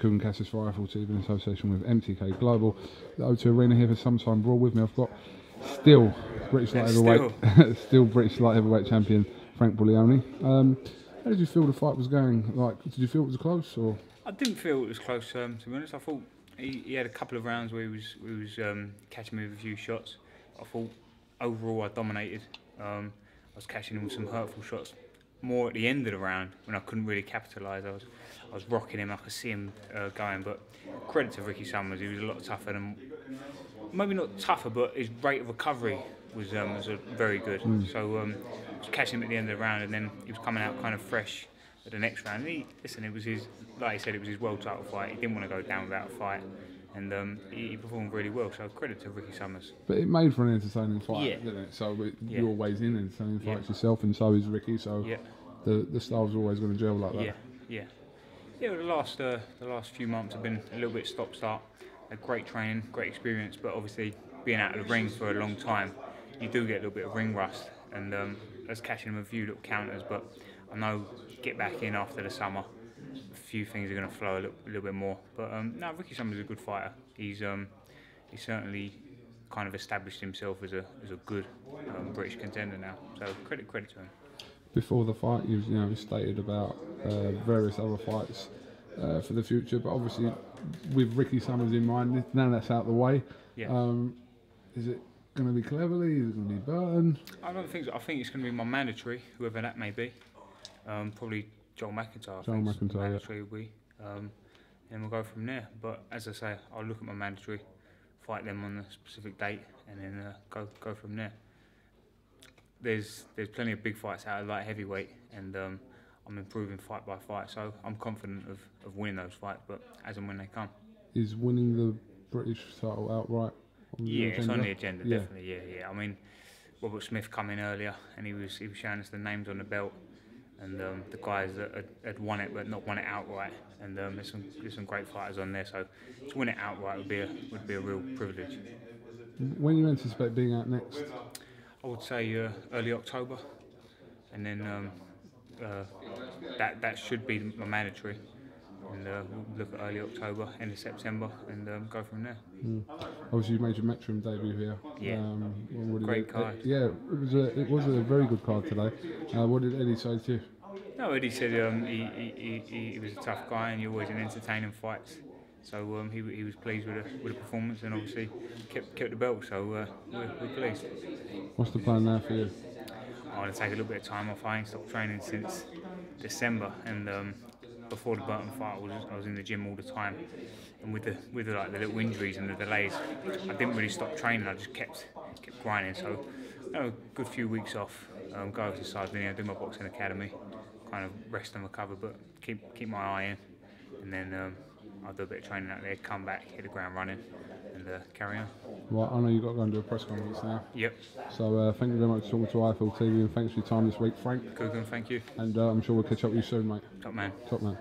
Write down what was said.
KUGAN CASSIUS for IFL TV in association with MTK Global. The O2 Arena here for Sometime Brawl. With me I've got still British light heavyweight, still British light heavyweight champion Frank Buglioni. How did you feel the fight was going? Like, did you feel it was close or? I didn't feel it was close, to be honest. I thought he had a couple of rounds where he was catching me with a few shots. I thought overall I dominated. I was catching him with some hurtful shots. More at the end of the round when I couldn't really capitalise. I was rocking him. I could see him going. But credit to Ricky Summers, he was a lot tougher than, maybe not tougher, but his rate of recovery was very good. So I was catching him at the end of the round, and then he was coming out kind of fresh at the next round. And listen, it was his, like he said, it was his world title fight. He didn't want to go down without a fight, and he performed really well. So credit to Ricky Summers. But it made for an entertaining fight, didn't it? So you're always in entertaining fights yourself, and so is Ricky. So the style's always going to gel like that. Yeah. The last few months have been a little bit stop-start. Had great training, great experience, but obviously being out of the ring for a long time, you do get a little bit of ring rust. And I was catching him a few little counters, but I know get back in after the summer, a few things are going to flow a little bit more. But no, Ricky Summers is a good fighter. He's certainly kind of established himself as a good British contender now. So credit to him. Before the fight, you stated about various other fights for the future, but obviously with Ricky Summers in mind, now that's out of the way. Is it going to be Cleverly? Is it going to be Burton? I don't think so. I think it's going to be my mandatory, whoever that may be. Probably Joel McIntyre. Joel McIntyre, mandatory will be. And we'll go from there. But as I say, I'll look at my mandatory, fight them on a specific date, and then go from there. There's plenty of big fights out of light heavyweight, and I'm improving fight by fight, so I'm confident of winning those fights, but as and when they come. Is winning the British title outright on the agenda? It's on the agenda, definitely, yeah. I mean, Robert Smith come in earlier, and he was showing us the names on the belt, and the guys that had won it but not won it outright, and there's some great fighters on there, so to win it outright would be a real privilege. When you anticipate being out next? I would say early October, and then that should be my mandatory, and we'll look at early October, end of September, and go from there. Obviously, you made your Matchroom debut here. Great card. It was a very good card today. What did Eddie say to you? No, Eddie said he was a tough guy, and he always in entertaining fights. So he was pleased with the performance, and obviously kept the belt. So we're pleased. What's the plan now for you? I want to take a little bit of time off. I ain't stopped training since December, and before the Burton fight, I was in the gym all the time. And with the little injuries and the delays, I didn't really stop training. I just kept grinding. So a good few weeks off. Go over to Sardinia, do my boxing academy, kind of rest and recover, but keep my eye in, and then I'll do a bit of training out there, come back, hit the ground running, and carry on. Right, I know you've got to go and do a press conference now. Yep. So thank you very much for talking to IFL TV, and thanks for your time this week, Frank. KUGAN, thank you. And I'm sure we'll catch up with you soon, mate. Top man. Top man.